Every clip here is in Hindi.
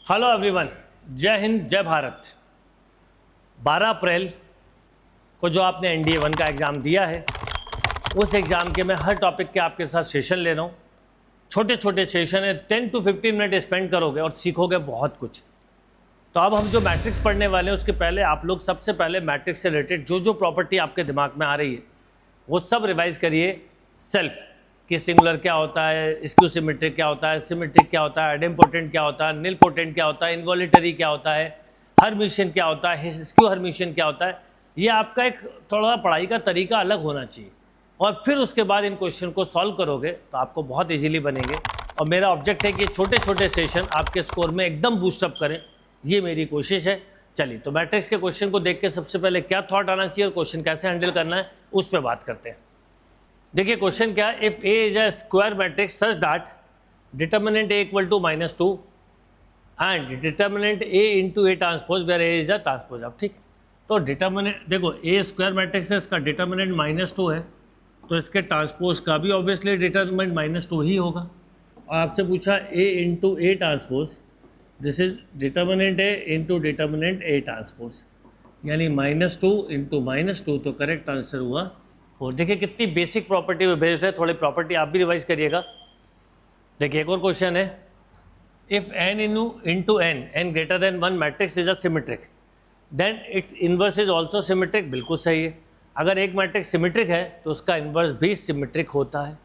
हेलो एवरीवन, जय हिंद जय भारत। 12 अप्रैल को जो आपने NDA 1 का एग्ज़ाम दिया है, उस एग्ज़ाम के मैं हर टॉपिक के आपके साथ सेशन ले रहा हूँ। छोटे छोटे सेशन है, 10 to 15 मिनट स्पेंड करोगे और सीखोगे बहुत कुछ। तो अब हम जो मैट्रिक्स पढ़ने वाले हैं, उसके पहले आप लोग सबसे पहले मैट्रिक्स से रिलेटेड जो प्रॉपर्टी आपके दिमाग में आ रही है वो सब रिवाइज करिए सेल्फ, कि सिंगुलर क्या होता है, स्क्यू सिमेट्रिक क्या होता है, सिमेट्रिक क्या होता है, एडेम्पोटेंट क्या होता है, निल पोटेंट क्या होता है, इन्वॉल्यूटरी क्या होता है, हर्मिशियन क्या होता है, स्क्यू हर्मिशियन क्या होता है। ये आपका एक थोड़ा पढ़ाई का तरीका अलग होना चाहिए और फिर उसके बाद इन क्वेश्चन को सॉल्व करोगे तो आपको बहुत इजीली बनेंगे। और मेरा ऑब्जेक्ट है कि छोटे छोटे सेशन आपके स्कोर में एकदम बूस्टअप करें, ये मेरी कोशिश है। चलिए, तो मैट्रिक्स के क्वेश्चन को देख के सबसे पहले क्या थॉट आना चाहिए और क्वेश्चन कैसे हैंडल करना है उस पर बात करते हैं। देखिए क्वेश्चन क्या है, if A is a square matrix such that determinant A equal to -2 and determinant A into A transpose where A is the transpose. अब ठीक, तो डिटर्मिनेंट देखो, ए स्क्वायर मैट्रिक्स है, इसका डिटर्मिनेंट -2 है, तो इसके ट्रांसपोज का भी ऑब्वियसली डिटर्मिनेंट -2 ही होगा। और आपसे पूछा A into A transpose, this is determinant A into determinant A transpose, यानी -2 इंटू -2, तो करेक्ट आंसर हुआ 4। देखिए कितनी बेसिक प्रॉपर्टी पे बेस्ड है, थोड़ी प्रॉपर्टी आप भी रिवाइज करिएगा। देखिए एक और क्वेश्चन है, if n into n greater than 1 matrix is a symmetric then its inverse is also symmetric. बिल्कुल सही है, अगर एक मैट्रिक्स सिमेट्रिक है तो उसका इन्वर्स भी सिमेट्रिक होता है।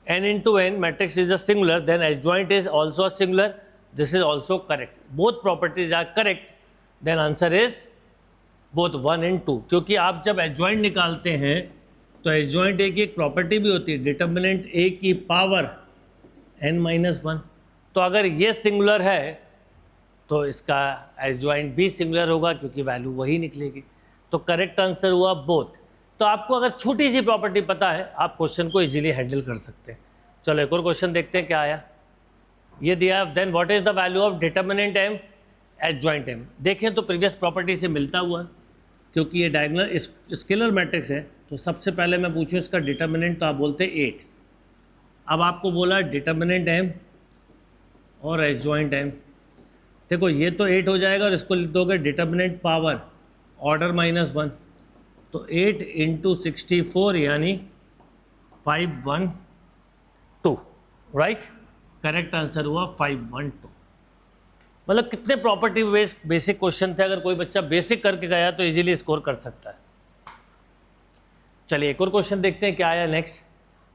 n into n matrix is a singular then adjoint is also a singular, this is also correct. Both properties are correct, then answer is both 1 and 2। क्योंकि आप जब एडजॉइंट निकालते हैं तो एडजॉइंट ए की एक प्रॉपर्टी भी होती है, डिटर्मिनेंट ए की पावर n-1। तो अगर ये सिंगुलर है तो इसका एडजॉइंट भी सिंगुलर होगा, क्योंकि वैल्यू वही निकलेगी। तो करेक्ट आंसर हुआ बोथ। तो आपको अगर छोटी सी प्रॉपर्टी पता है, आप क्वेश्चन को इजीली हैंडल कर सकते हैं। चलो एक और क्वेश्चन देखते हैं क्या आया। ये दिया, then what is the value of determinant m adjoint m। देखें तो प्रीवियस प्रॉपर्टी से मिलता हुआ, क्योंकि ये डायगोनल स्केलर मैट्रिक्स है, तो सबसे पहले मैं पूछूं इसका डिटर्मिनेंट, तो आप बोलते 8। अब आपको बोला डिटर्मिनेंट m और एडजॉइंट m। देखो ये तो 8 हो जाएगा और इसको लिख दोगे डिटर्मिनेंट पावर ऑर्डर -1, तो 8 इंटू 64 यानी 512, राइट। करेक्ट आंसर हुआ 512। मतलब कितने प्रॉपर्टी बेस्ड बेसिक क्वेश्चन थे, अगर कोई बच्चा बेसिक करके गया तो इजीली स्कोर कर सकता है। चलिए एक और क्वेश्चन देखते हैं क्या आया next.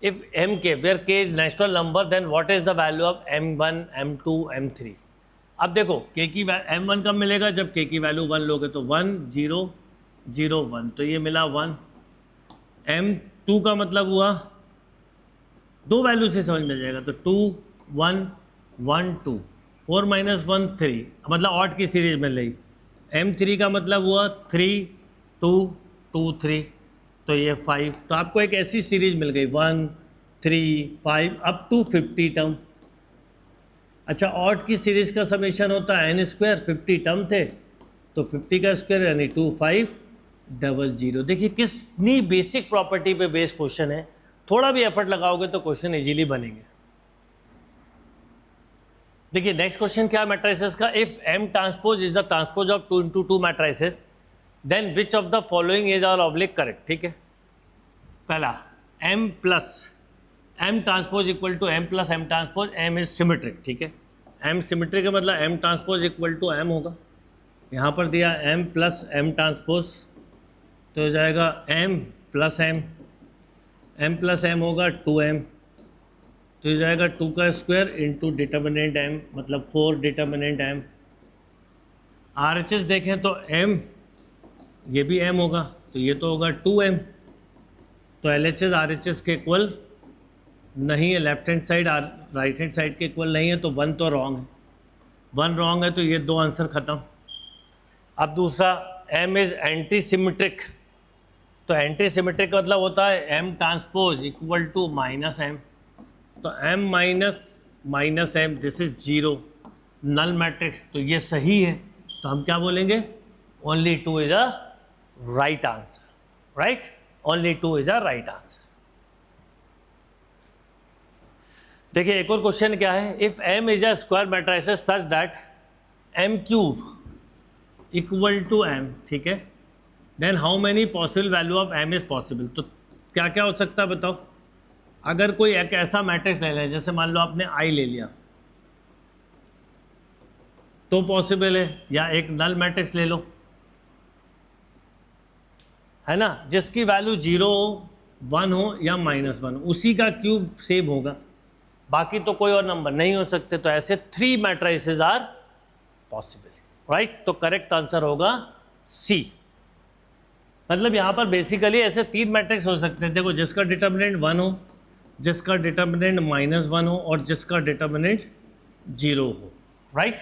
If m k where k is natural number then what is the value of m1 m2 m3। अब देखो k की m1 कब मिलेगा, जब k की वैल्यू 1 लोगे, तो 1 0 0 1, तो ये मिला 1। m2 का मतलब हुआ दो वैल्यू से समझ में जाएगा, तो 2 1 1 2, 4 -1 3, मतलब ऑड की सीरीज मिल रही। m3 का मतलब हुआ 3 2 2 3, तो ये 5। तो आपको एक ऐसी सीरीज मिल गई 1 3 5 अप टू 50 टर्म। अच्छा, ऑड की सीरीज का समेशन होता है n², 50 टर्म थे तो 50 का स्क्वायर यानी 2500। देखिए कितनी बेसिक प्रॉपर्टी पे बेस्ड क्वेश्चन है, थोड़ा भी एफर्ट लगाओगे तो क्वेश्चन इजीली बनेंगे। देखिए नेक्स्ट क्वेश्चन क्या है मैट्रिसेस का, if m transpose is the transpose of 2 into 2 matrices then which of the following is are oblique correct. ठीक है, पहला m plus m transpose equal to m plus m transpose, m is symmetric. ठीक है, m सिमेट्रिक का मतलब m transpose equal to m होगा। यहाँ पर दिया m प्लस m ट्रांसपोज, तो हो जाएगा m प्लस m होगा 2m, तो हो जाएगा 2 का स्क्वायर इंटू डिटर्मिनेंट m, मतलब 4 डिटर्मिनेंट m। RHS देखें तो m, ये भी m होगा, तो ये तो होगा 2m। तो LHS RHS के इक्वल नहीं है, left hand side right hand side के इक्वल नहीं है, तो 1 तो रॉन्ग है, 1 रॉन्ग है, तो ये 2 आंसर ख़त्म। अब दूसरा m इज़ एंटी सिमेट्रिक, तो एंटी सिमेट्रिक का मतलब होता है m transpose equal to -m, तो m minus m, this is 0, null matrix, तो ये सही है। तो हम क्या बोलेंगे, only 2 is a right answer, right, only 2 is a right answer. देखिए एक और क्वेश्चन क्या है, if m is a square matrices such that M cube equal to M, ठीक है, then how many possible value of M is possible. तो क्या क्या हो सकता है बताओ। अगर कोई एक ऐसा मैट्रिक्स ले ले, जैसे मान लो आपने आई ले लिया तो पॉसिबल है, या एक नल मैट्रिक्स ले लो, है ना, जिसकी वैल्यू 0 हो, 1 हो या -1 हो, उसी का क्यूब सेम होगा, बाकी तो कोई और नंबर नहीं हो सकते। तो ऐसे 3 मैट्रिसेस आर पॉसिबल, राइट। तो करेक्ट आंसर होगा सी। मतलब यहाँ पर बेसिकली ऐसे 3 मैट्रिक्स हो सकते हैं, देखो, जिसका डिटर्मिनेंट 1 हो, जिसका डिटर्मिनेंट -1 हो और जिसका डिटर्मिनेंट 0 हो, राइट।